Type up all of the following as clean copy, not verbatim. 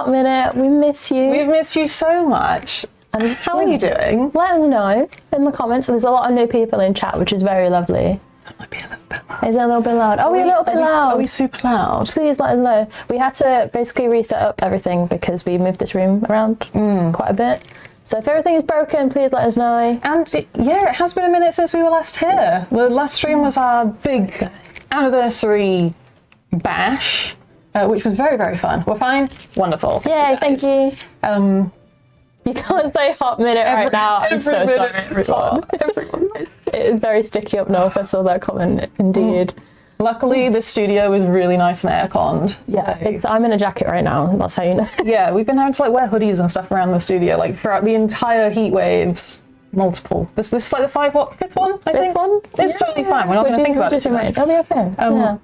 hot minute. We miss you. We've missed you so much. And how are you doing? Let us know in the comments. There's a lot of new people in chat, which is very lovely. That might be a little bit loud. Is it a little bit loud? Oh, we're a little bit loud. Are we super loud? Please let us know. We had to basically reset up everything because we moved this room around quite a bit. So if everything is broken, please let us know. And yeah, it has been a minute since we were last here. The last stream was our big anniversary bash, which was very, very fun. We're fine. Wonderful. Yay, thank you. You can't say hot minute right now. I'm so sorry, everyone. It is very sticky up north. I saw that comment, indeed. Luckily, the studio is really nice and air-conned. Yeah, I'm in a jacket right now. That's how you know. Yeah, we've been having to like wear hoodies and stuff around the studio, like throughout the entire heat waves. Multiple. This is like the fifth one, I think. One? It's totally fine. We're not going to think about it too much. That'll be okay.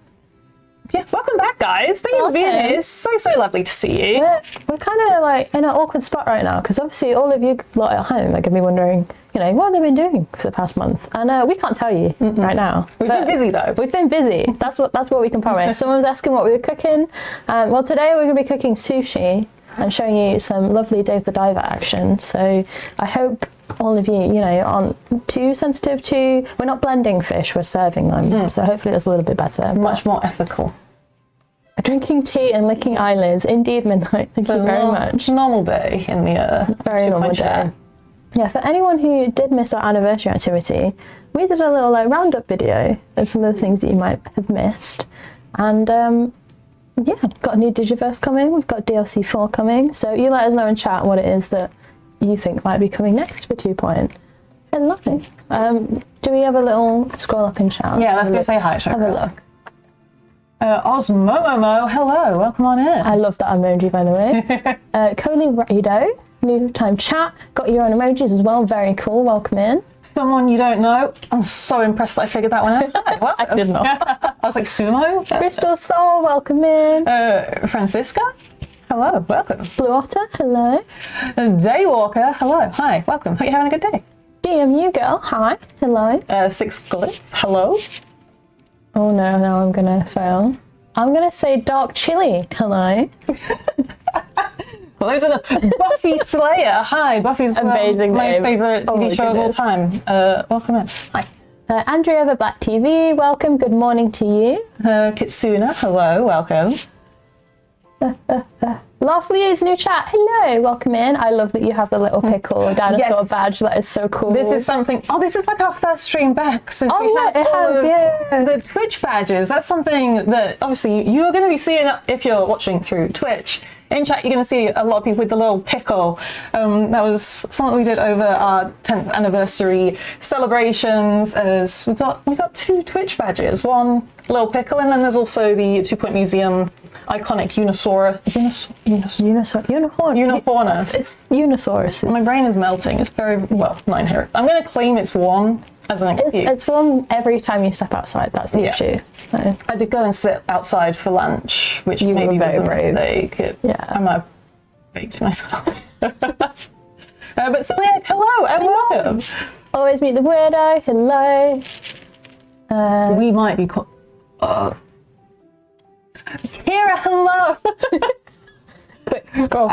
Yeah, welcome back, guys. Thank you for being here. It's so lovely to see you. We're kind of like in an awkward spot right now because obviously all of you lot at home are going to be wondering, you know, what have they been doing for the past month? And we can't tell you right now. We've been busy though. We've been busy. That's what we can promise. Someone's asking what we were cooking. Well, today we're going to be cooking sushi and showing you some lovely Dave the Diver action. So I hope all of you, you know, aren't too sensitive to. We're not blending fish. We're serving them. So hopefully that's a little bit better. It's much more ethical. Drinking tea and licking eyelids. Indeed, midnight. Thank you very much. Normal day in the very normal day. Yeah, for anyone who did miss our anniversary activity, we did a little like roundup video of some of the things that you might have missed. And yeah, got a new Digiverse coming. We've got DLC 4 coming. So you let us know in chat what it is that you think might be coming next for 2.0. Hello. Do we have a little scroll up in chat? Yeah, let's go say hi. Have a look. Osmomomo, hello, welcome on in. I love that emoji, by the way. Coley Rado, new time chat, got your own emojis as well, very cool, welcome in. Someone you don't know, I'm so impressed that I figured that one out. Hi, I did not. I was like, Sumo? Crystal Soul, welcome in. Francisca, hello, welcome. Blue Otter, hello. Daywalker, hello, hi, welcome, hope you're having a good day. DMU Girl, hi, hello. Six Glyph, hello. Oh no, now I'm gonna fail. I'm gonna say Dark Chili. Hello. Well, those are the Buffy Slayer. Hi, Buffy's amazing my favourite TV show of all time. Welcome in. Hi. Andrea of Black TV, welcome. Good morning to you. Kitsuna, hello, welcome. Lovely's new chat. Hello, welcome in. I love that you have the little pickle dinosaur badge. That is so cool. This is something. Oh, this is like our first stream back since we had the Twitch badges. That's something that obviously you are going to be seeing if you're watching through Twitch. In chat, you're going to see a lot of people with the little pickle. That was something we did over our 10th anniversary celebrations. As we got 2 Twitch badges, one little pickle, and then there's also the 2 Point Museum iconic unicornus. It's Unisaurus. My brain is melting. It's very well not inherent. I'm going to claim it's one as an excuse. It's one every time you step outside. That's the issue. So. I did go and sit outside for lunch, which maybe was a mistake. I might have baked myself. But Celiac, hello and welcome. Always meet the weirdo. Hello. We might be Kira, hello. Quick, scroll.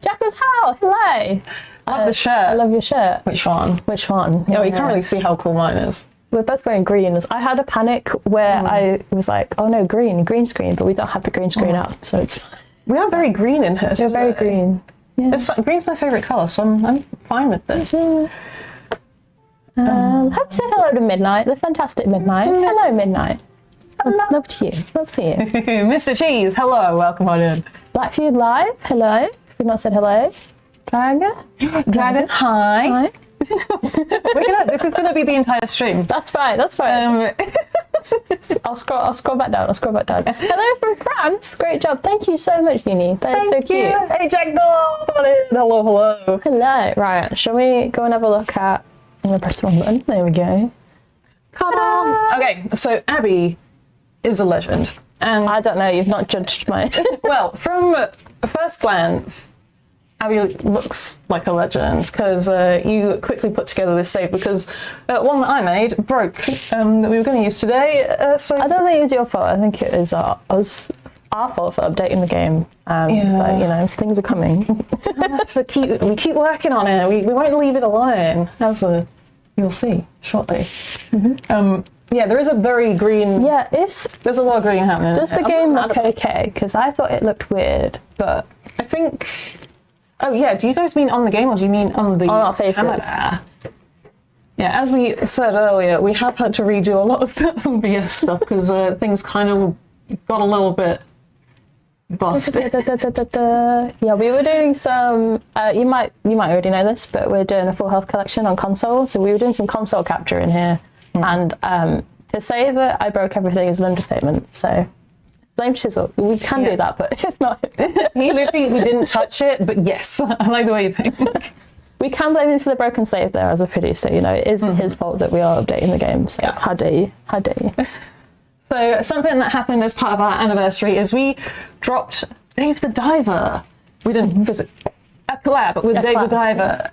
Jackal's Howl, hello. I love the shirt. I love your shirt. Which one? Yeah, you can't really see how cool mine is. We're both wearing greens. I had a panic where I was like, oh no, green screen, but we don't have the green screen up, so it's fine. We are very green in here. We're very green. Yeah. It's fun. Green's my favourite colour, so I'm fine with this. Hope you said hello to Midnight, the fantastic Midnight. Hello, Midnight. Love to you. Mr. Cheese, hello, welcome on in. Blackfeud Live, hello. We've not said hello. Dragon, hi. This is gonna be the entire stream. That's fine. I'll scroll back down. Hello from France. Great job. Thank you so much, Uni. That is so cute. Hey, Jack Dog. Hello. Right. Shall we go and have a look at? I'm gonna press the wrong button. There we go. Ta-da! Okay, so Abby is a legend, and I don't know. You've not judged my. Well, from first glance, Abby looks like a legend because you quickly put together this save because one that I made broke that we were going to use today. So I don't think it was your fault. I think it was us our fault for updating the game. So, you know, things are coming. we keep working on it. We won't leave it alone, as you'll see shortly. Yeah, there is a very green... Yeah, there's a lot of green happening. Does the game look okay? Because I thought it looked weird, but... I think... Oh, yeah, do you guys mean on the game, or do you mean on the... On our faces. Camera? Yeah, as we said earlier, we have had to redo a lot of the OBS stuff, because things kind of got a little bit busted. Yeah, we were doing some... you might already know this, but we're doing a full health collection on console, so we were doing some console capture in here. And to say that I broke everything is an understatement. So blame Chisel. We can do that, but it's not. We didn't touch it, but yes, I like the way you think. We can blame him for the broken save there as a producer. You know, it is his fault that we are updating the game. So how dare you? How dare you? So something that happened as part of our anniversary is we dropped Dave the Diver. We didn't visit. A collab with Dave the Diver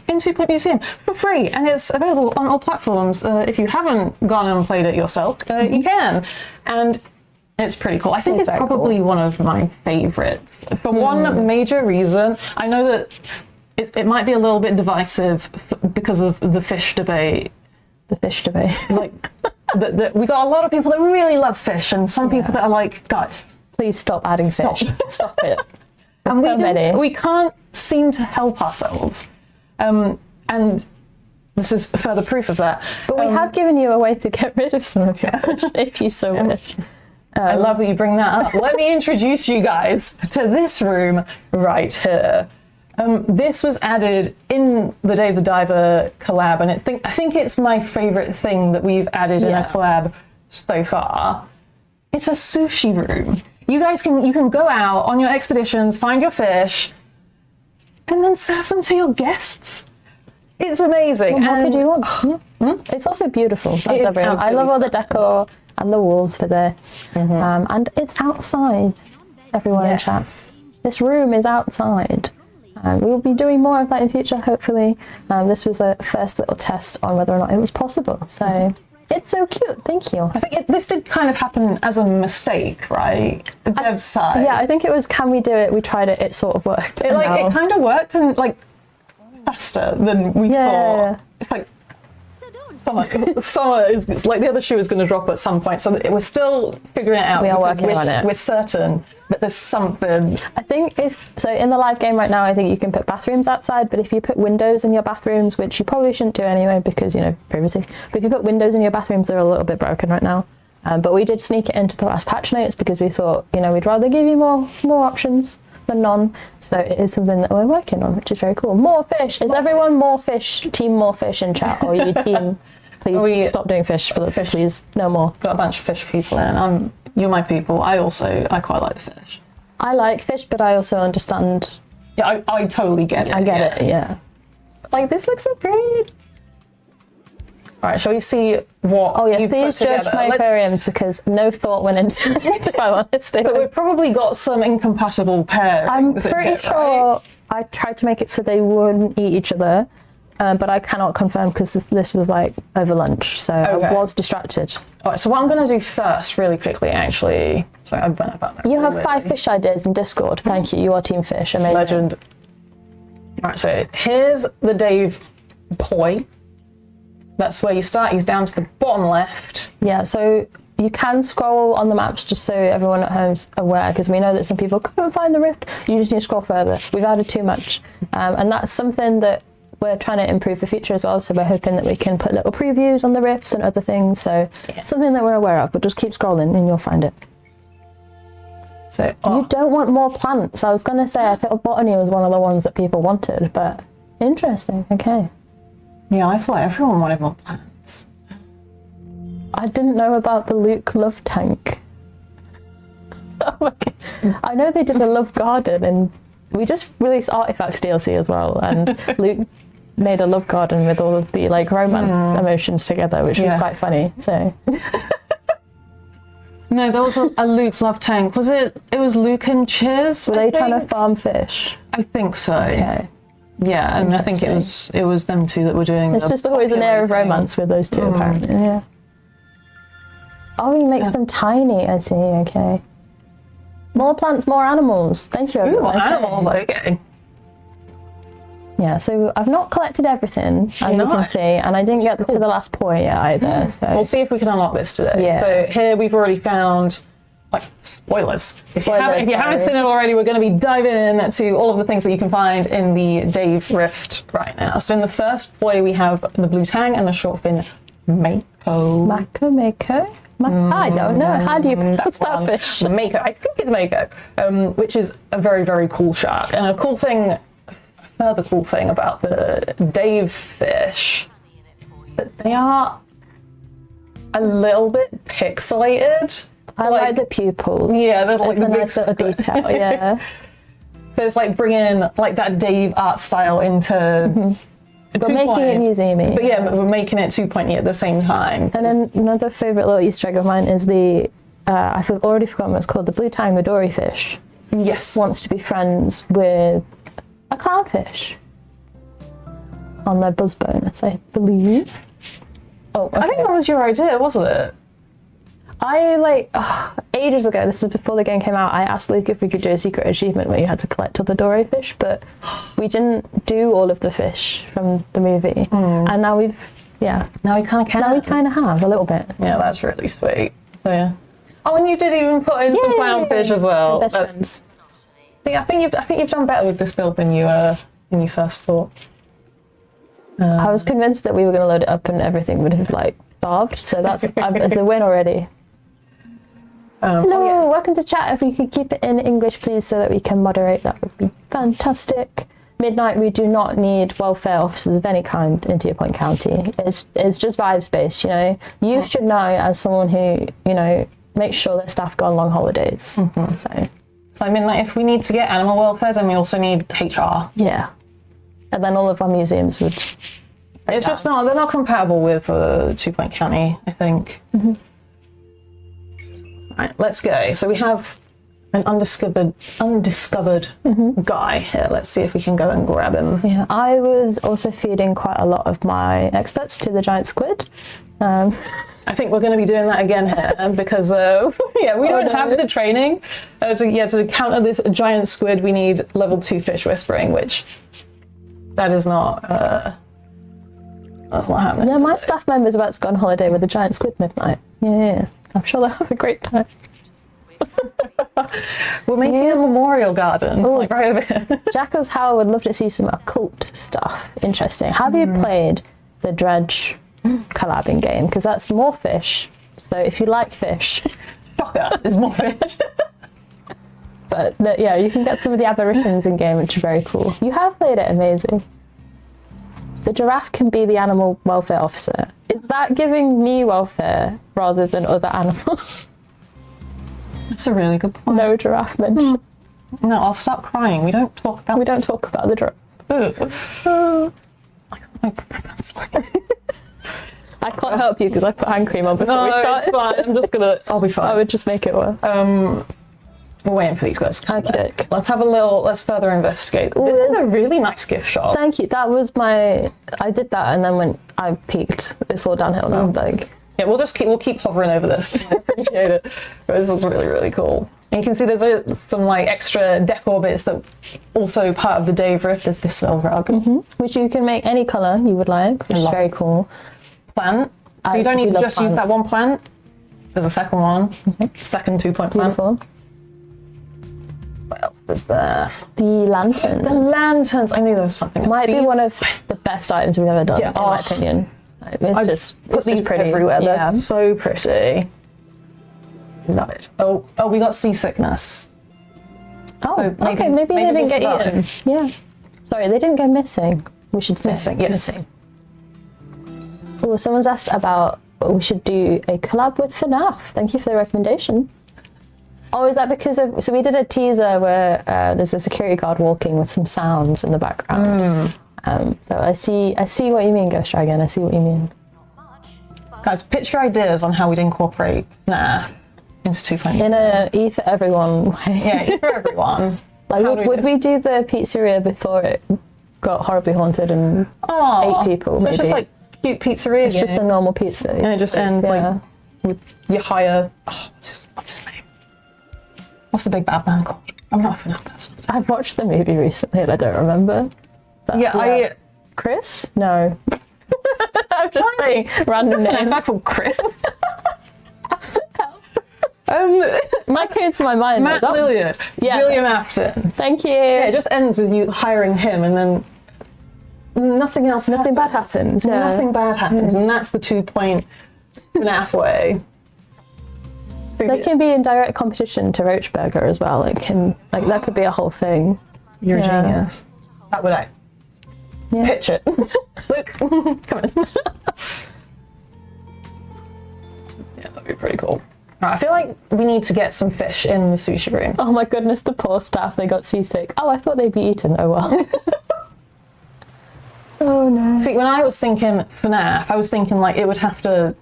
in 2 Point Museum for free, and it's available on all platforms. If you haven't gone and played it yourself, you can, and it's pretty cool. I think it's probably one of my favorites for one major reason. I know that it might be a little bit divisive because of the fish debate. The fish debate. Like, we got a lot of people that really love fish, and some people that are like, guys, please stop adding fish. Stop it. And we can't seem to help ourselves. And this is further proof of that. But we have given you a way to get rid of some of your fish, if you so wish. I love that you bring that up. Let me introduce you guys to this room right here. This was added in the Dave the Diver collab, and I think it's my favorite thing that we've added in a collab so far. It's a sushi room. You guys can go out on your expeditions, find your fish, and then serve them to your guests. It's amazing. What could you want? It's also beautiful. I love all the decor and the walls for this. And it's outside, everyone in chat. This room is outside. We'll be doing more of that in future, hopefully. This was a first little test on whether or not it was possible. So... It's so cute, thank you. I think this did kind of happen as a mistake, right? The dev side. Yeah, I think it was, can we do it? We tried it, it sort of worked. It kind of worked, and like faster than we thought. It's like summer is like the other shoe is going to drop at some point, so we're still figuring it out. We are working on it. We're certain that there's something. I think in the live game right now, I think you can put bathrooms outside, but if you put windows in your bathrooms, which you probably shouldn't do anyway because, you know, privacy, but if you put windows in your bathrooms, they're a little bit broken right now. But we did sneak it into the last patch notes because we thought, you know, we'd rather give you more options than none. So it is something that we're working on, which is very cool. More fish. Is everyone more fish? Team more fish in chat, or you team? Please stop doing fish for the fish, please. No more. Got a bunch of fish people in. You're my people. I quite like fish. I like fish, but I also understand. Yeah, I totally get it. I get it, yeah. Like, this looks so great. All right, shall we see what please judge my aquariums because no thought went into it, if I'm honest. So we've probably got some incompatible pairs. I'm pretty sure I tried to make it so they wouldn't eat each other. But I cannot confirm because this was like over lunch, so I was distracted. All right, so what I'm going to do first, really quickly, actually. Sorry, I've been about that. You have 5 fish ideas in Discord. Thank you. You are Team Fish. Amazing. Legend. All right, so here's the Dave point. That's where you start. He's down to the bottom left. Yeah, so you can scroll on the maps just so everyone at home's aware, because we know that some people couldn't find the rift. You just need to scroll further. We've added too much, and that's something that we're trying to improve for future as well, so we're hoping that we can put little previews on the rifts and other things, so something that we're aware of, but just keep scrolling and you'll find it. So you don't want more plants. I was going to say I thought botany was one of the ones that people wanted, but interesting. Okay. Yeah, I thought everyone wanted more plants. I didn't know about the Luke love tank. Oh my God. I know they did a love garden, and we just released Artifacts DLC as well, and Luke made a love garden with all of the like romance emotions together, which was quite funny. So no, there was a Luke love tank. Was it? It was Luke and Chiz. Were they trying to farm fish? I think so. Okay. Yeah, and I think it was them two that were doing. It's just always an air of romance with those two, apparently. Yeah. Oh, he makes them tiny. I see. Okay. More plants, more animals. Thank you, Ooh, everyone. animals, okay. Yeah, so I've not collected everything, as you can see, and I didn't get to the last point yet either. So We'll see if we can unlock this today. Yeah. So here we've already found, like, spoilers. If you haven't seen it already, we're going to be diving in to all of the things that you can find in the Dave Rift right now. So in the first buoy we have the blue tang and the short fin mako. Mako? I don't know. How do you pronounce that fish? The mako. I think it's mako, which is a very, very cool shark. And a further cool thing about the Dave fish is that they are a little bit pixelated. I like the pupils. Yeah, they're like it's a nice little detail. Yeah. So it's like bringing like that Dave art style into. But making it museumy. But yeah, we're making it 2.0 at the same time. And then another favourite little Easter egg of mine is the I've already forgotten what it's called. The blue tang, the dory fish. Yes. Wants to be friends with a clownfish on their buzz bonus, I believe. Oh, okay. I think that was your idea, wasn't it? Ages ago, this was before the game came out, I asked Luke if we could do a secret achievement where you had to collect all the dory fish, but we didn't do all of the fish from the movie. And now we kind of can. Now we kind of have a little bit. Yeah, that's really sweet. So yeah. Oh, and you did even put in some clownfish as well. Best friends. I think you've done better with this build than you first thought. I was convinced that we were going to load it up and everything would have starved, so that's the win already. Hello, welcome to chat. If you could keep it in English, please, so that we can moderate, that would be fantastic. Midnight, we do not need welfare officers of any kind in Deer Point County. It's just vibes based, you know. You should know as someone who, you know, makes sure their staff go on long holidays. So I mean, like, if we need to get animal welfare, then we also need HR. Yeah. And then all of our museums would... It's just not, they're not compatible with 2 Point County, I think. Right, let's go. So we have an undiscovered guy here. Let's see if we can go and grab him. Yeah, I was also feeding quite a lot of my experts to the giant squid. I think we're going to be doing that again here because, we don't have the training. To counter this giant squid, we need level 2 fish whispering, which that is not, that's not happening. Yeah, my staff member's about to go on holiday with a giant squid midnight. Yeah. I'm sure they'll have a great time. We're making a memorial garden, like right over here. Jacko's Howard would love to see some occult stuff. Interesting. Have you played the Dredge collabing game? Because that's more fish. So if you like fish, shocker, there's more fish. But you can get some of the aberrations in game, which are very cool. You have played it, amazing. The giraffe can be the animal welfare officer. Is that giving me welfare rather than other animals? That's a really good point. No giraffe mention. No, I'll stop crying. We don't talk about the giraffe. I can't help you because I put hand cream on before we started. It's fine. I'll be fine. I would just make it work. We're waiting for these guys to come back. Okey-doke. Let's further investigate. This is a really nice gift shop. Thank you. That was I did that, and then when I peaked, it's all downhill now. Yeah, we'll keep hovering over this. I appreciate it. This looks really, really cool. And you can see there's some like extra decor bits that also part of the Dave Rift. There's this little rug. Which you can make any colour you would like, which is very cool. Plant. So you don't need to just use that one plant. There's a second one. Second 2-point plant. Beautiful. What else is there? The lanterns. The lanterns. I knew there was something. Might be one of the best items we've ever done, in my opinion. It's just pretty everywhere. They're so pretty. Love it. Oh, we got seasickness. Oh, so maybe they didn't get eaten. Yeah. Sorry, they didn't go missing. We should say. Missing, yes. Missing. Oh, someone's asked about we should do a collab with FNAF. Thank you for the recommendation. Oh, is that because of... So we did a teaser where there's a security guard walking with some sounds in the background. So I see what you mean, Ghost Dragon. I see what you mean. Guys, pitch your ideas on how we'd incorporate FNAF into 2.0. In a E for everyone way. Yeah, E for everyone. Like, would we do the pizzeria before it got horribly haunted and 8 people, so maybe? It's just like cute pizzeria. It's just a normal pizza. And it just ends like with your higher... what's his name? What's the big bad man called? I'm not a FNAF person. I've watched the movie recently and I don't remember. But, Yeah, Chris? No. I'm just saying random name. I'm called Chris. My came to my mind. Matt Lilliard. Yeah. William Afton. Thank you. Yeah, it just ends with you hiring him and then nothing else Nothing bad happens. Yeah. Nothing bad happens. And that's the 2-point FNAF way. They can be in direct competition to Roachburger as well. It can, like, that could be a whole thing. You're a genius. That would I. Yeah. Pitch it. Luke, come in. Yeah, that'd be pretty cool. Right, I feel like we need to get some fish in the sushi room. Oh my goodness, the poor staff, they got seasick. Oh, I thought they'd be eaten. Oh well. Oh no. See, when I was thinking FNAF, I was thinking like it would have to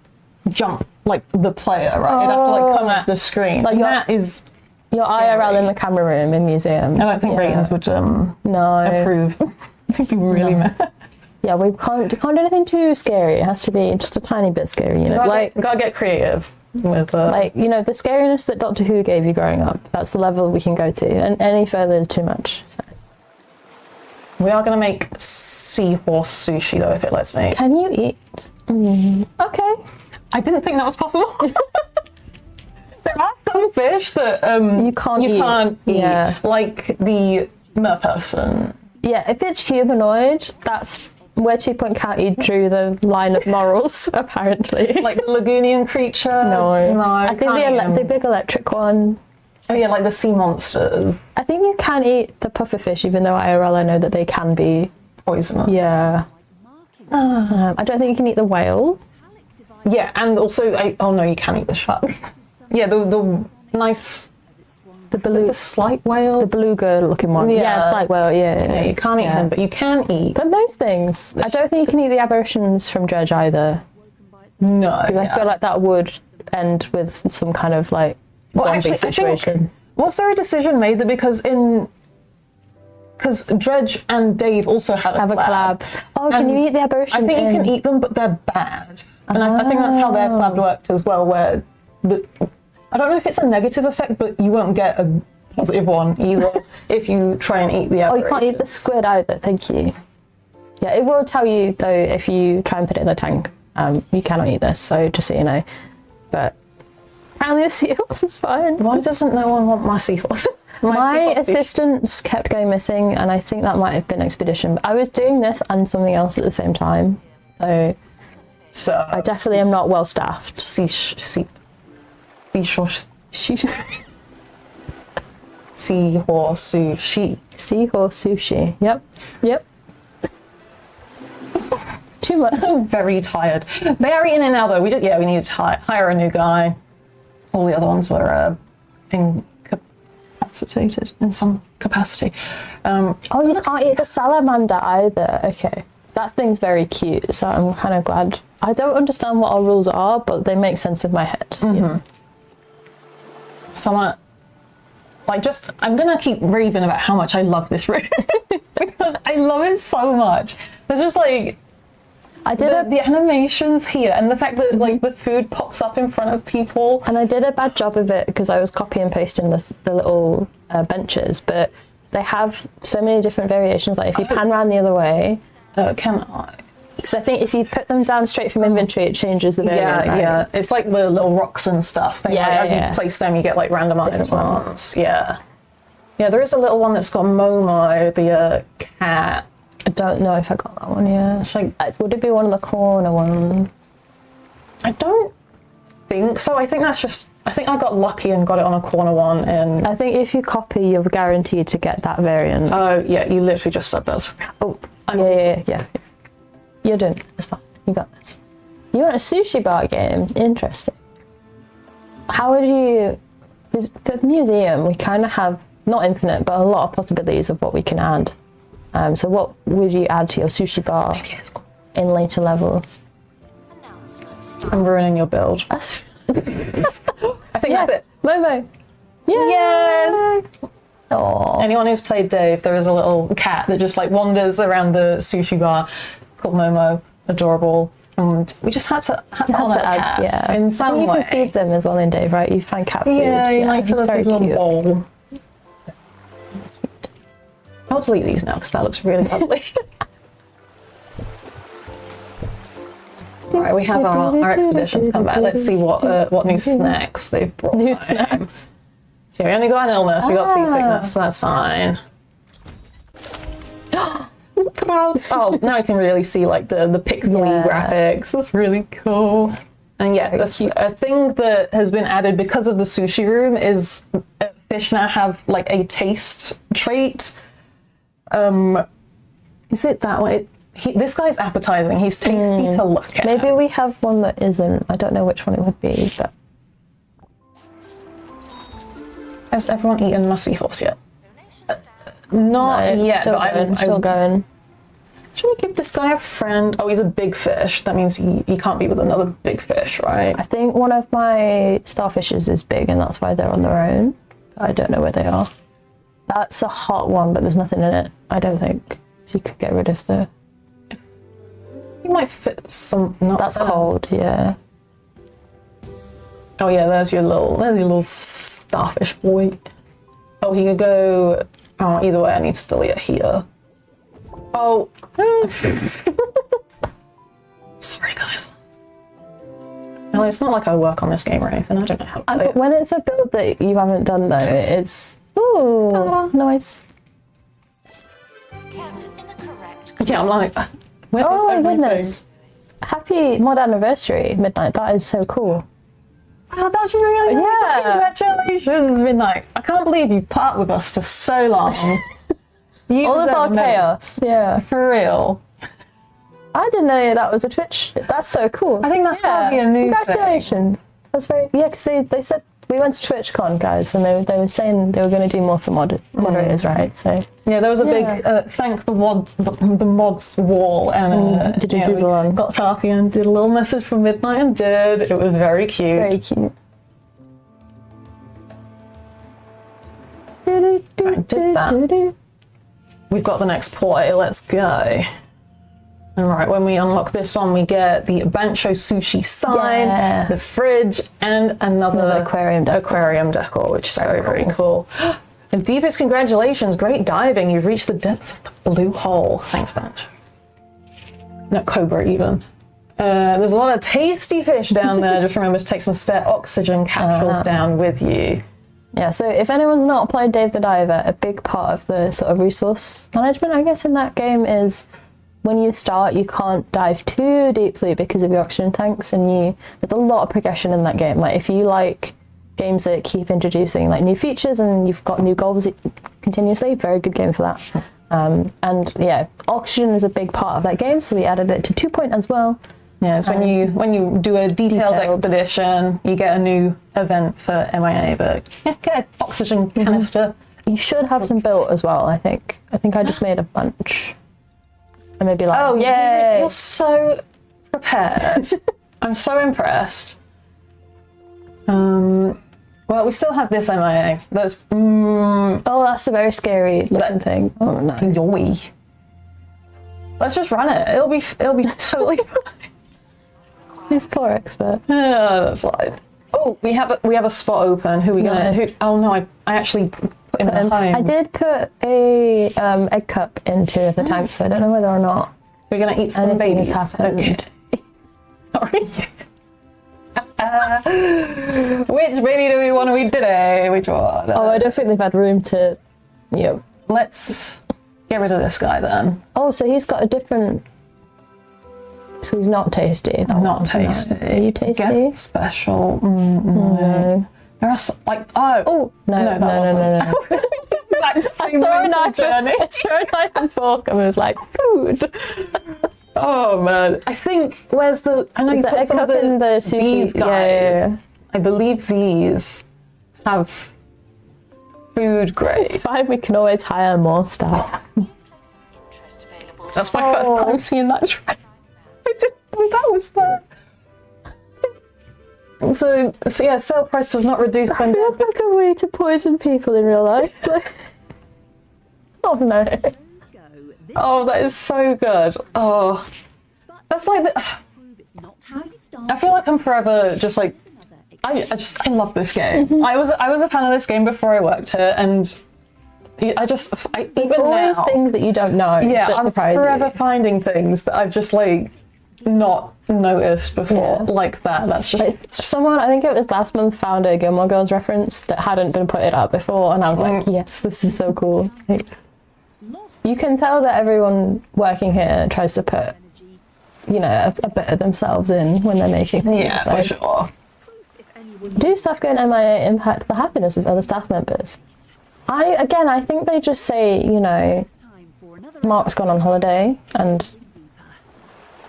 jump like the player, right? It'd have to like come at the screen. Like that is your scary. IRL in the camera room in museum. I don't think ratings would no approve. They'd be really mad. Yeah, we can't do anything too scary. It has to be just a tiny bit scary, you know. Gotta get creative with like, you know, the scariness that Doctor Who gave you growing up. That's the level we can go to, and any further is too much. So. We are gonna make seahorse sushi though, if it lets me. Can you eat? Okay. I didn't think that was possible. There are some fish that you can't eat. Yeah. Like the merperson. Yeah, if it's humanoid, that's where 2-point county drew the line of morals, apparently. Like the Lagoonian creature? No. I think the big electric one. Oh yeah, like the sea monsters. I think you can eat the pufferfish, even though IRL I know that they can be poisonous. Yeah. I don't think you can eat the whale. Yeah, and also, oh no, you can eat the shark. Yeah, the nice... the slight whale? The beluga-looking one. Yeah, slight whale, yeah, you can't eat them, but you can eat... But most things. I don't think you can eat the aberrations from Dredge either. No. Because I feel like that would end with some kind of, like, zombie situation. Was there a decision made that because Dredge and Dave also have a collab. Oh, can you eat the aberrations? I think you can eat them, but they're bad. And I think that's how their collab worked as well, where I don't know if it's a negative effect, but you won't get a positive one either if you try and eat the aberrations. Oh, you can't eat the squid either, thank you. Yeah, it will tell you, though, if you try and put it in the tank, you cannot eat this, so just so you know. But apparently the seahorse is fine. Why doesn't no one want my seahorse? My assistants kept going missing, and I think that might have been Expedition. But I was doing this and something else at the same time, so I definitely am not well staffed. Seahorse sushi. Seahorse sushi. Yep. Too much. I'm very tired. They are eating it now though. We needed to hire a new guy. All the other ones were incapacitated in some capacity. Oh, you can't eat the salamander either. Okay. That thing's very cute, so I'm kind of glad. I don't understand what our rules are, but they make sense in my head. Mm-hmm. Yeah. Somewhat, I'm gonna keep raving about how much I love this room because I love it so much. There's just like the animations here and the fact that like the food pops up in front of people. And I did a bad job of it because I was copy and pasting the little benches, but they have so many different variations. Like if you pan around the other way, can I? Because I think if you put them down straight from inventory, it changes the variant. Yeah. It's like the little rocks and stuff. As you place them, you get like randomized ones. Yeah. Yeah, there is a little one that's got Momo, the cat. I don't know if I got that one. Yeah. It's like, would it be one of the corner ones? I don't think so. I think I got lucky and got it on a corner one. And I think if you copy, you're guaranteed to get that variant. Oh yeah, you literally just said that. Oh, yeah. You're doing it. It's fine. You got this. You want a sushi bar game? Interesting. How would you... For the museum, we kind of have, not infinite, but a lot of possibilities of what we can add. So what would you add to your sushi bar in later levels? I'm ruining your build. I think that's it. Momo. Yes! Aww. Anyone who's played Dave, there is a little cat that just like wanders around the sushi bar called Momo. Adorable. and we just had to honor the cat yeah. in some you way. can feed them as well in Dave, right? You find cat food. Yeah, you like it's fill up very his little cute. bowl. I'll delete these now because that looks really ugly. Right, we have our expeditions come back. Let's see what new snacks they've brought. New home. snacks. So we only got an illness, we got seasickness, so that's fine. Oh, now I can really see like the pixely graphics. That's really cool. And yeah, a thing that has been added because of the sushi room is fish now have like a taste trait. Is it that way? This guy's appetizing. He's tasty to look at. Maybe we have one that isn't. I don't know which one it would be, but has everyone eaten musky horse yet? Not yet, still but going, still going. Should we give this guy a friend? Oh, he's a big fish. That means he can't be with another big fish, right? I think one of my starfishes is big, and that's why they're on their own. I don't know where they are. That's a hot one, but there's nothing in it, I don't think. So you could get rid of the... You might fit some... That's cold, yeah. Oh yeah, there's your little starfish boy. Oh, he could go... Oh, either way, I need to delete it here. Oh. Sorry, guys. No, it's not like I work on this game or anything. I don't know how to play it. When it's a build that you haven't done, though, it's... Ooh, nice. Yeah, I'm like... Oh my goodness. Happy mod anniversary, Midnight. That is so cool. Oh, that's really Congratulations, Midnight. I can't believe you've put up with us for so long. All of our chaos, yeah. For real. I didn't know that was a Twitch. That's so cool. I think that's gotta be a new Congratulations. That's very... Yeah, because they said... We went to TwitchCon, guys, and they were saying they were going to do more for moderators, right? So yeah, there was a big thank the mods wall, and did you do one? Got Sharpie and did a little message from Midnight and did. It was very cute. Very cute. I did that. We've got the next ploy. Let's go. All right, when we unlock this one, we get the Bancho sushi sign, the fridge, and another aquarium decor, which is very cool. And deepest congratulations, great diving. You've reached the depths of the blue hole. Thanks, Bancho. Not Cobra, even. There's a lot of tasty fish down there. Just remember to take some spare oxygen capsules down with you. Yeah, so if anyone's not played Dave the Diver, a big part of the sort of resource management, I guess, in that game is... When you start, you can't dive too deeply because of your oxygen tanks, and there's a lot of progression in that game. Like, if you like games that keep introducing like new features and you've got new goals continuously, very good game for that. And yeah, oxygen is a big part of that game, so we added it to 2 as well. Yeah, it's when you do a detailed expedition, you get a new event for MIA, but yeah, get an oxygen canister. You should have some built as well, I think. I think I just made a bunch. And maybe like, oh yeah, you're so prepared. I'm so impressed. Well, we still have this MIA. That's oh, that's a very scary looking thing. Oh no, yoy. Let's just run it. It'll be totally fine. He's poor expert. Yeah, that's fine. Oh, we have a spot open. Who are we gonna? Oh no, I actually. I did put a egg cup into the tank, so I don't know whether or not we're gonna eat some babies. Happened. Okay. Sorry. Which baby do we want to eat today? Which one? Oh, I don't think they've had room to. Yeah. Let's get rid of this guy then. Oh, so he's got a different. So he's not tasty. Not tasty. Are you tasty? Get special. No. There are like no. Like, I throw a knife and fork and was like food. Oh man, I think I know you put some of in the sushi. These guys. Yeah. I believe these have food grade. It's fine. We can always hire more staff. That's my first time seeing that tray. I didn't know that was there. So yeah, sale price was not reduced. That feels like a way to poison people in real life. Oh no. Oh, that is so good. Oh, that's like I feel like I'm forever just like, I love this game. I was a fan of this game before I worked here, and even Always now, things that you don't know. yeah, that I'm surprise forever you. finding things that I've just like not noticed before, like that. That's just Like, someone, I think it was last month, found a Gilmore Girls reference that hadn't been put it up before, and I was like, yes, this is so cool. Like, you can tell that everyone working here tries to put, you know, a bit of themselves in when they're making things. yeah, for sure. Do stuff going MIA impact the happiness of other staff members? I think they just say, you know, Mark's gone on holiday, and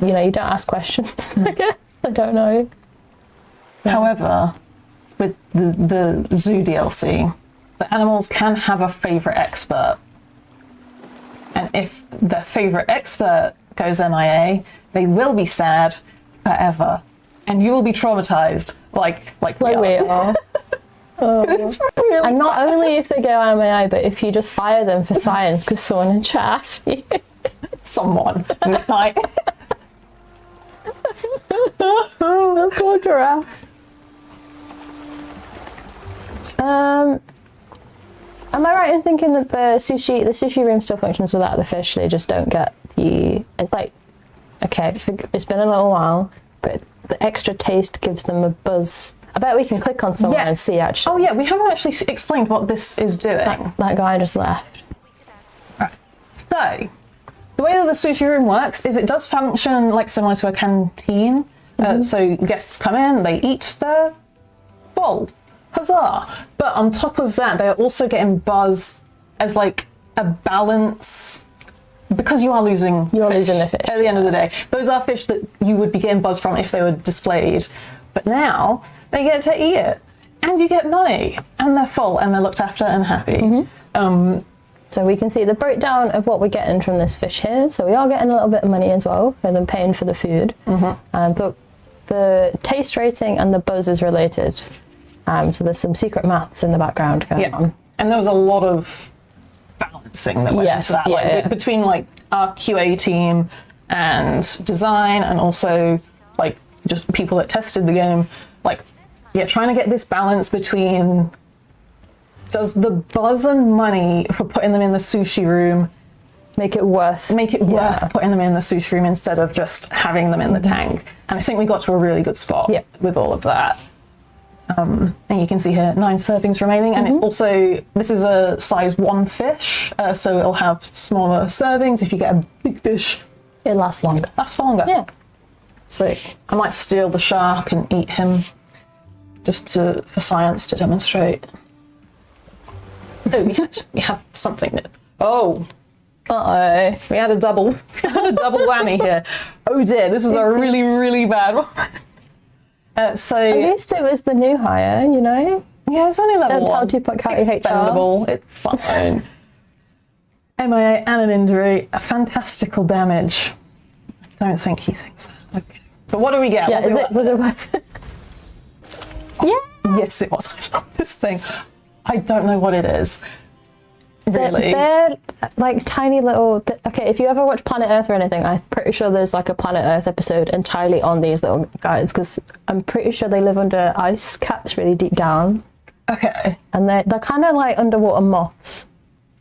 you know, you don't ask questions. I guess. I don't know. However, with the zoo DLC, the animals can have a favourite expert. And if their favourite expert goes MIA, they will be sad forever. And you will be traumatised like we are. It's really And not sad. only if they go MIA, but if you just fire them for science because someone in chat asked you. Someone. Like, Oh, poor giraffe. Am I right in thinking that the sushi room still functions without the fish? They just don't get the. It's like, okay, it's been a little while, but the extra taste gives them a buzz. I bet we can click on someone and see actually. Oh yeah, we haven't actually explained what this is doing. That guy just left. Right. So, the way that the sushi room works is it does function like similar to a canteen. So guests come in, they eat their bowl. Huzzah! But on top of that, they're also getting buzz as like a balance, because you are losing. You're losing the fish. At the end of the day, those are fish that you would be getting buzz from if they were displayed. But now they get to eat it, and you get money, and they're full, and they're looked after and happy. So we can see the breakdown of what we're getting from this fish here. So we are getting a little bit of money as well for them paying for the food. But the taste rating and the buzz is related. So there's some secret maths in the background going on. And there was a lot of balancing that went into that, like, between like our QA team and design, and also like just people that tested the game. Like, yeah, trying to get this balance between, does the buzz and money for putting them in the sushi room Make it worth putting them in the sushi room instead of just having them in the tank? And I think we got to a really good spot with all of that. And you can see here 9 servings remaining, and it also, this is a size 1 fish, so it'll have smaller servings. If you get a big fish, it lasts longer. Lasts for longer. Yeah. So I might steal the shark and eat him, just for science to demonstrate. Oh, we have something. Oh. Uh-oh. We had a double whammy here. Oh dear, this was a really, really bad one. So at least it was the new hire, you know? Yeah, it's only level 1. Don't tell 2.0 HR. Expendable, it's fine. MIA and an injury, a fantastical damage. I don't think he thinks that. Okay. But what do we get? Yeah, was it worth it? Yeah. Yes, it was. This thing. I don't know what it is. Really? They're like tiny little. Okay, if you ever watch Planet Earth or anything, I'm pretty sure there's like a Planet Earth episode entirely on these little guys, because I'm pretty sure they live under ice caps really deep down. Okay. And they're kind of like underwater moths.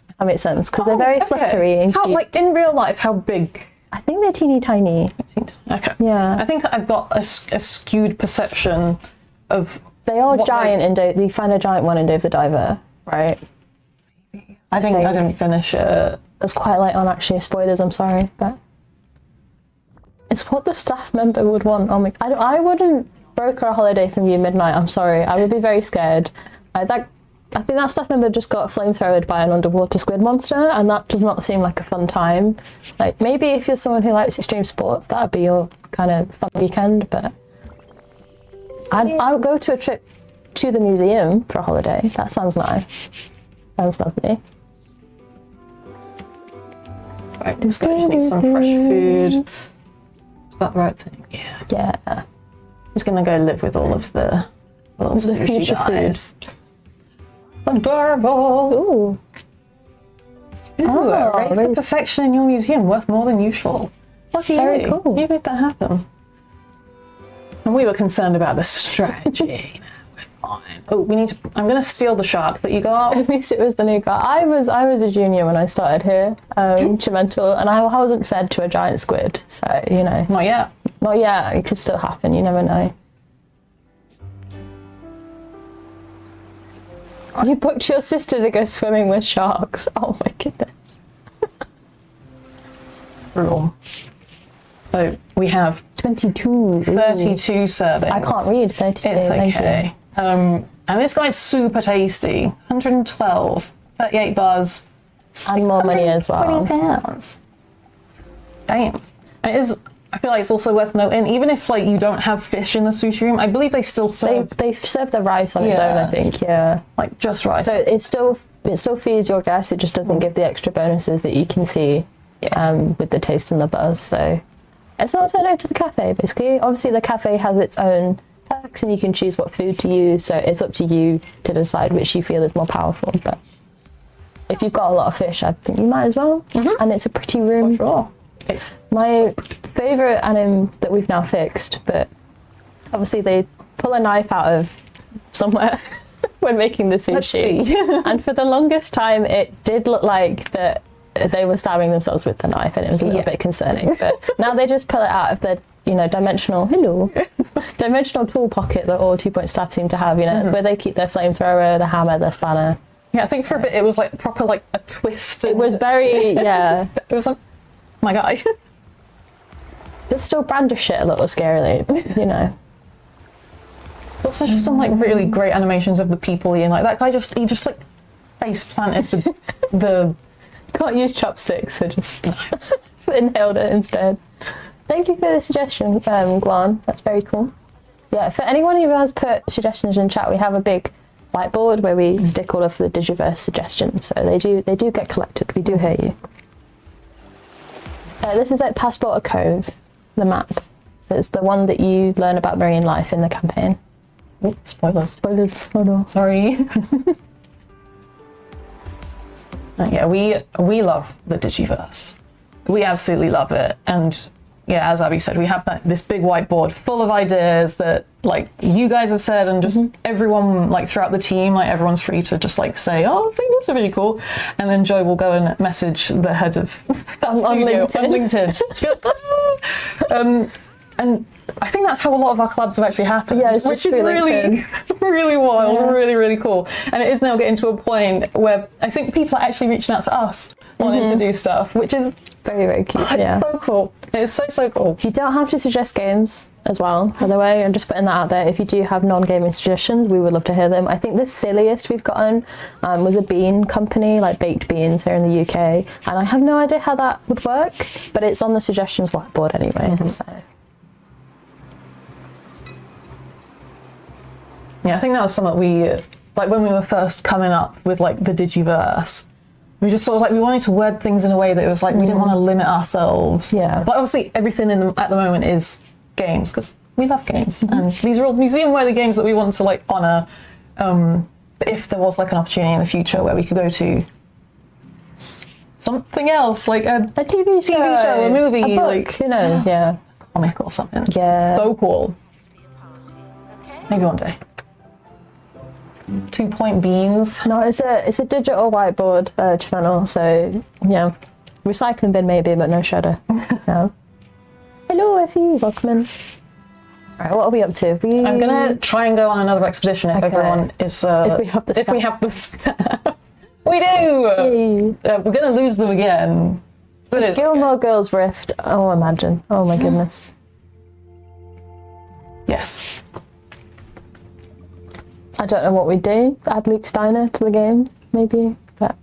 If that makes sense, because they're very fluttery and how, cute. like in real life, how big? I think they're teeny tiny. Okay. Yeah. I think I've got a skewed perception of. They are giant in Dave. You find a giant one in Dave the Diver, right? I didn't finish it. It's quite late on, actually. Spoilers, I'm sorry, but it's what the staff member would want. Oh my! I wouldn't broker a holiday from you midnight. I'm sorry. I would be very scared. I think that staff member just got flamethrowed by an underwater squid monster, and that does not seem like a fun time. Like, maybe if you're someone who likes extreme sports, that'd be your kind of fun weekend. But I'll go to a trip to the museum for a holiday. That sounds nice. Sounds lovely. Right, this guy just needs some fresh food. Is that the right thing? Yeah. Yeah. He's gonna go live with all of the sushi future guys. Adorable. Ooh. Ooh, raised to perfection in your museum, worth more than usual. Lucky Very you. cool. You made that happen. And we were concerned about the strategy. Fine. Oh, I'm going to steal the shark that you got. At least it was the new guy. I was a junior when I started here, Chimental, and I wasn't fed to a giant squid, so, you know. Not yet. Not yet. It could still happen. You never know. You booked your sister to go swimming with sharks. Oh my goodness. Brutal. So we have 22. 32 servings. I can't read 32. It's okay. And this guy's super tasty. 112, 38 bars, and more money as well. £20. Damn. And it is. I feel like it's also worth noting, even if like you don't have fish in the sushi room, I believe they still serve. They serve the rice on its own, I think. Yeah. Like just rice. So it still feeds your guests. It just doesn't give the extra bonuses that you can see with the taste and the buzz. So it's not turned over to the cafe, basically. Obviously, the cafe has its own perks, and you can choose what food to use. So it's up to you to decide which you feel is more powerful. But if you've got a lot of fish, I think you might as well. And it's a pretty room. For sure. It's my favourite anime that we've now fixed, but obviously they pull a knife out of somewhere when making the sushi. And for the longest time, it did look like that they were stabbing themselves with the knife, and it was a little bit concerning. But now they just pull it out of the, you know, dimensional tool pocket that all 2 Point staff seem to have. You know, it's where they keep their flamethrower, the hammer, their spanner. Yeah, I think for a bit it was like proper like a twist. It was very it was like, my guy. Just still brandish shit a little scarily, you know. There's also just some like really great animations of the people eating. Like that guy he just like face planted the can't use chopsticks, so just inhaled it instead. Thank you for the suggestion, Guan. That's very cool. Yeah, for anyone who has put suggestions in chat, we have a big whiteboard where we stick all of the Digiverse suggestions. So they do get collected. We do hear you. This is at Passport Cove, the map. It's the one that you learn about marine life in the campaign. Oh, spoilers. Spoilers. Oh no. Sorry. Yeah, we love the Digiverse. We absolutely love it. And yeah, as Abby said, we have this big whiteboard full of ideas that like you guys have said, and just everyone like throughout the team, like everyone's free to just like say, oh, I think this would be cool. And then Joy will go and message the head of that on LinkedIn. She'll be like, and I think that's how a lot of our collabs have actually happened, which is really, really wild, really, really cool. And it is now getting to a point where I think people are actually reaching out to us wanting to do stuff, which is very, very cute. It's so cool. It's so cool. You don't have to suggest games as well, by the way. I'm just putting that out there. If you do have non-gaming suggestions, we would love to hear them. I think the silliest we've gotten was a bean company, like baked beans here in the UK. And I have no idea how that would work, but it's on the suggestions whiteboard anyway. So. Yeah, I think that was something we, like when we were first coming up with like the Digiverse, we just sort of like, we wanted to word things in a way that it was like, we didn't want to limit ourselves. Yeah. But obviously everything at the moment is games, because we love games. And these are all museum-worthy games that we want to like honour. But if there was like an opportunity in the future where we could go to something else, like a TV show, a movie, a book, like, who knows, a comic or something. Yeah. So cool. Maybe one day. 2 Point beans. No, it's a digital whiteboard channel, so yeah, recycling bin maybe, but no shredder. No. Hello, Effie, welcome in. Right, what are we up to? I'm gonna try and go on another expedition if everyone is. If we have the staff. We do. We're gonna lose them again. But Gilmore Girls Rift. Oh, imagine. Oh my goodness. Yes. I don't know what we'd do. Add Luke Steiner to the game, maybe. But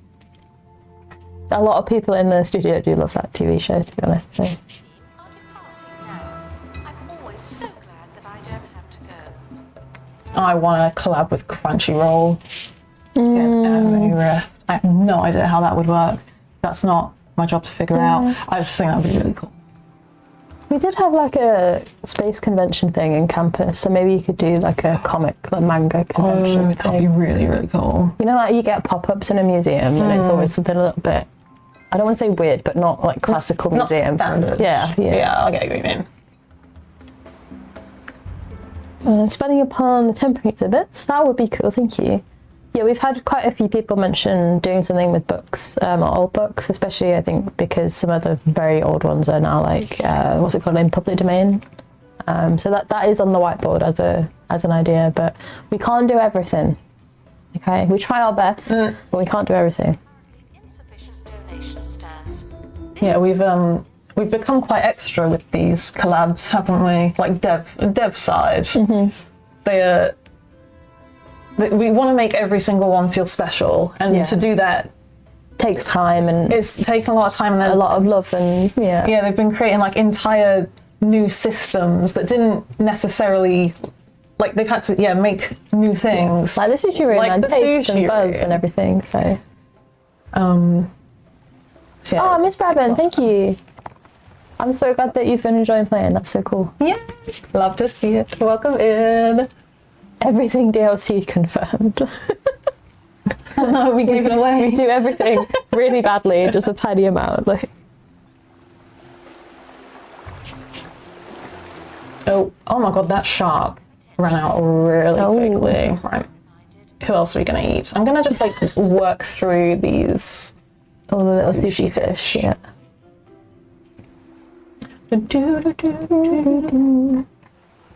a lot of people in the studio do love that TV show, to be honest. So. I want to collab with Crunchyroll. I have no idea how that would work. That's not my job to figure out. I just think that would be really cool. We did have like a space convention thing in campus, so maybe you could do like a comic, like manga convention. That would be really, really cool. You know, like you get pop-ups in a museum, and it's always something a little bit, I don't want to say weird, but not like classical museum. Not standard. Yeah, I get what you mean. Expanding upon the temporary exhibits, that would be cool, thank you. Yeah, we've had quite a few people mention doing something with books, or old books, especially I think because some of the very old ones are now like, what's it called, in public domain. So that is on the whiteboard as an idea, but we can't do everything. Okay, we try our best, but we can't do everything. Yeah, we've become quite extra with these collabs, haven't we? Like dev side. We want to make every single one feel special, and to do that takes time, and it's taken a lot of time and a lot of love, and yeah, they've been creating like entire new systems that didn't necessarily, like, they've had to make new things, like the sushi room, like and the taste sushi and buzz room and everything. So yeah, oh, Miss Brabant, thank you. I'm so glad that you've been enjoying playing. That's so cool. Yeah, love to see it. Welcome in. Everything DLC confirmed. Oh no, we gave it away. We do everything really badly, just a tiny amount. Like, oh my god, that shark ran out really quickly. Right, who else are we gonna eat? I'm gonna just like work through these. all the little sushi fish. Yeah.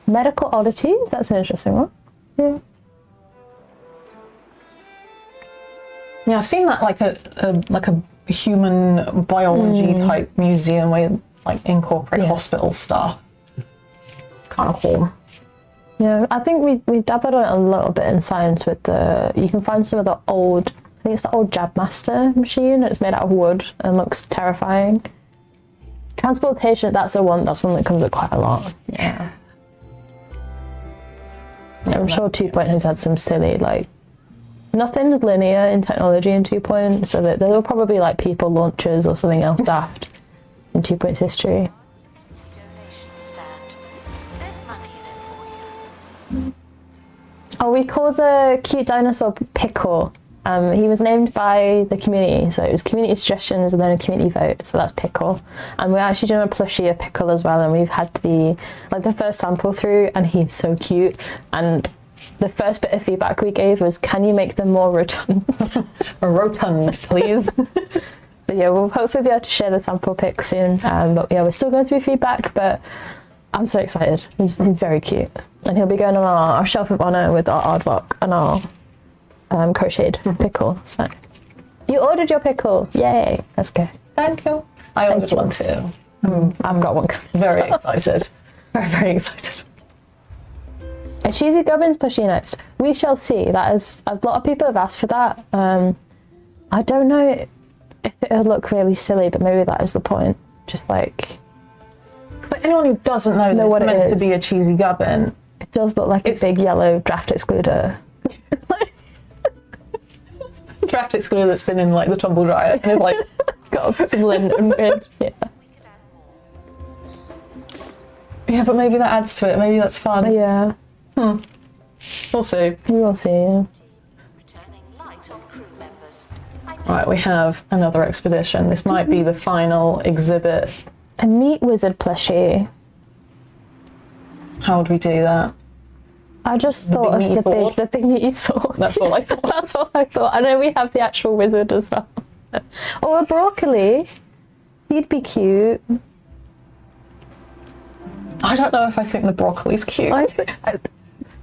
Medical oddities. That's an interesting one. Yeah. Yeah, I've seen that like a human biology type museum where you, like, incorporate hospital stuff. Kind of cool. Yeah, I think we dabbled on it a little bit in science with you can find some of the old, I think it's the old Jab Master machine. It's made out of wood and looks terrifying. Transportation, that's one that comes up quite a lot. Yeah. I'm sure 2 Point has had some silly, like, nothing's linear in technology in 2 Point, so that there'll probably like people launchers or something else daft in 2 Point's history. Oh, we call the cute dinosaur Pickle. He was named by the community, so it was community suggestions and then a community vote, so that's Pickle. And we're actually doing a plushie of Pickle as well, and we've had the first sample through, and he's so cute. And the first bit of feedback we gave was, can you make them more rotund? Rotund, please. But yeah, we'll hopefully be able to share the sample pic soon. But yeah, we're still going through feedback, but I'm so excited. He's very cute. And he'll be going on our shelf of honour with our aardvark and our crocheted pickle. So you ordered your pickle. Yay. Let's go. Thank you. I ordered one too. I've got one. Very excited. Very, very excited. A cheesy gubbins plushie next. We shall see. That is, a lot of people have asked for that. I don't know if it'll look really silly, but maybe that is the point. Just like, for anyone who doesn't know what it's meant to be a cheesy gubbin, it does look like a big yellow draft excluder. Draft excluder that's been in like the tumble dryer and it's like got some lint and weird. Yeah, but maybe that adds to it. Maybe that's fun. Yeah. We'll see. We will see. Yeah. Right, we have another expedition. This might be the final exhibit. A meat wizard plushie. How would we do that? I just thought of the big meaty sword. That's all I thought. That's all I thought. I know we have the actual wizard as well. Or a broccoli. He'd be cute. I don't know if I think the broccoli's cute.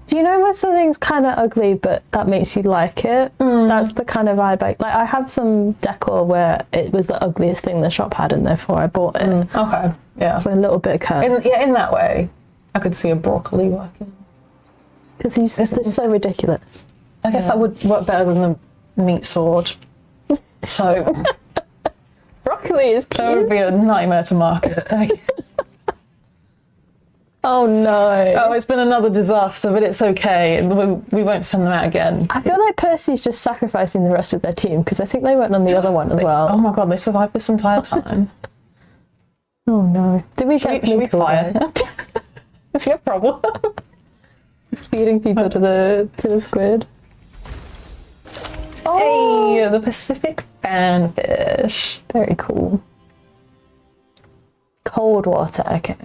Do you know when something's kind of ugly, but that makes you like it? That's the kind of vibe. Like I have some decor where it was the ugliest thing the shop had, and therefore I bought it. Okay, yeah. So a little bit cursed. In that way, I could see a broccoli working. Because he's so ridiculous. I guess that would work better than the meat sword. So broccoli is cute. That would be a nightmare to market. Oh no. Oh, it's been another disaster, but it's okay. We won't send them out again. I feel like Percy's just sacrificing the rest of their team, because I think they went on the other one as well. Oh my god, they survived this entire time. Oh no. Did we get should we fire? Is he a problem? Just feeding people to the squid. Oh, hey, the Pacific fanfish. Very cool. Cold water, okay.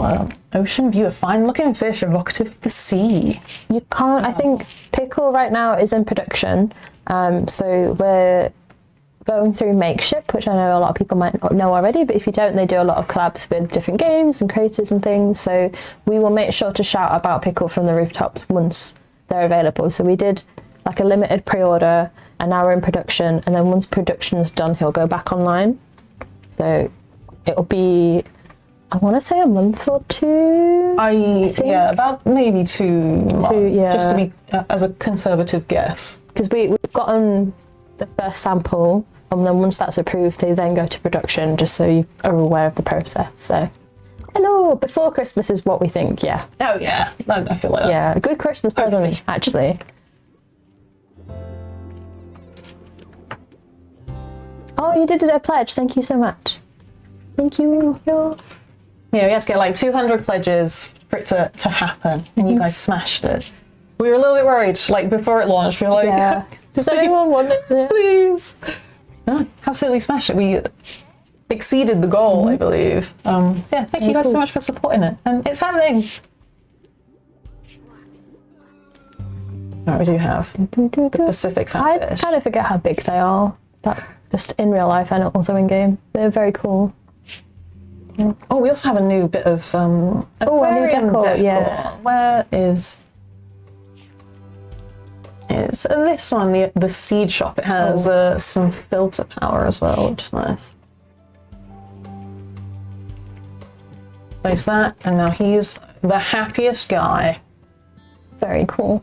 beautiful. Ocean view, a fine-looking fish evocative of the sea. You can't. I think Pickle right now is in production, so we're going through Makeship, which I know a lot of people might not know already, but if you don't, they do a lot of collabs with different games and creators and things, so we will make sure to shout about Pickle from the rooftops once they're available. So we did like a limited pre-order, and now we're in production, and then once production's done, he'll go back online. So it'll be, I want to say a month or two. Yeah, about maybe 2 months, just to be as a conservative guess. Because we've gotten the first sample, and then once that's approved, they then go to production, just so you are aware of the process. So, hello, before Christmas is what we think, yeah. Oh yeah, I feel like that. Yeah, a good Christmas present, actually. Oh, you did a pledge, thank you so much. Thank you. Yeah, we had to get like 200 pledges for it to happen, and you guys smashed it. We were a little bit worried, like before it launched, we were like, yeah. Does anyone want it? Yeah. Please. No, absolutely smashed it. We exceeded the goal, I believe. Yeah, thank you guys so much for supporting it, and it's happening. Right, we do have the Pacific Fanfish. I kind of forget how big they are. That just in real life and also in game. They're very cool. Oh, we also have a new bit of a new decor. Yeah. Where is this one? The seed shop. It has some filter power as well, which is nice. Place that, and now he's the happiest guy. Very cool.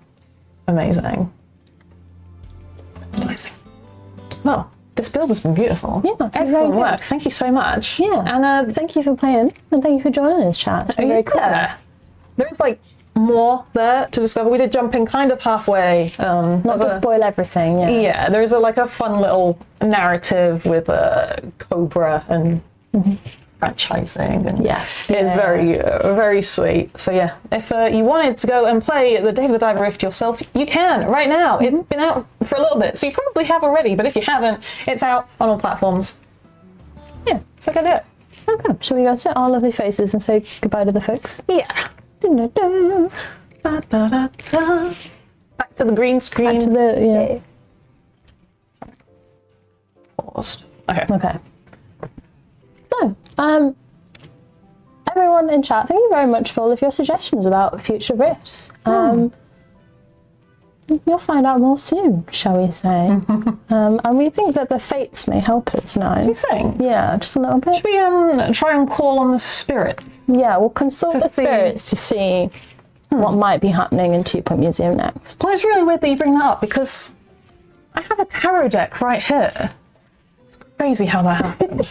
Amazing. Amazing. Well, this build has been beautiful. Yeah, excellent work. Thank you so much. Yeah, and thank you for playing, and thank you for joining us, chat. It's been very cool. There's like more there to discover. We did jump in kind of halfway. Not to spoil everything. Yeah. Yeah, there's like a fun little narrative with Cobra and franchising. And yes, it's very sweet. So yeah, if you wanted to go and play the Dave the Diver Rift yourself, you can right now. It's been out for a little bit, so you probably have already. But if you haven't, it's out on all platforms. Yeah, so go do it. Okay, shall we go to our lovely faces and say goodbye to the folks? Yeah. Back to the green screen. Back to the Paused. Okay. Okay. So, everyone in chat, thank you very much for all of your suggestions about future rifts. You'll find out more soon, shall we say? And we think that the fates may help us now. Do you think? Yeah, just a little bit. Should we try and call on the spirits? Yeah, we'll consult the spirits to see what might be happening in 2 Point Museum next. Well, it's really weird that you bring that up because I have a tarot deck right here. It's crazy how that happened.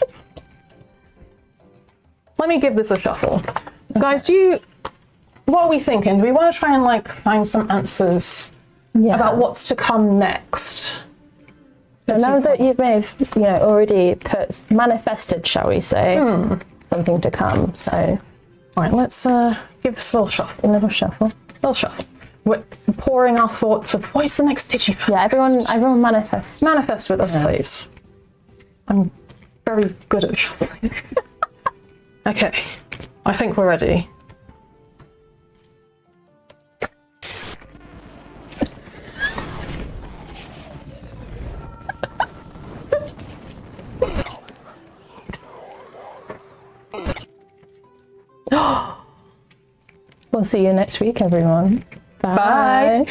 Let me give this a shuffle. Guys, what are we thinking? Do we want to try and like find some answers about what's to come next? I know that you may have, already manifested, shall we say, something to come. So, all right, let's give this a little shuffle. A little shuffle. We're pouring our thoughts of what is the next Digiverse. Yeah, everyone manifest. Manifest with us, please. I'm very good at shuffling. Okay, I think we're ready. We'll see you next week, everyone. Bye. Bye.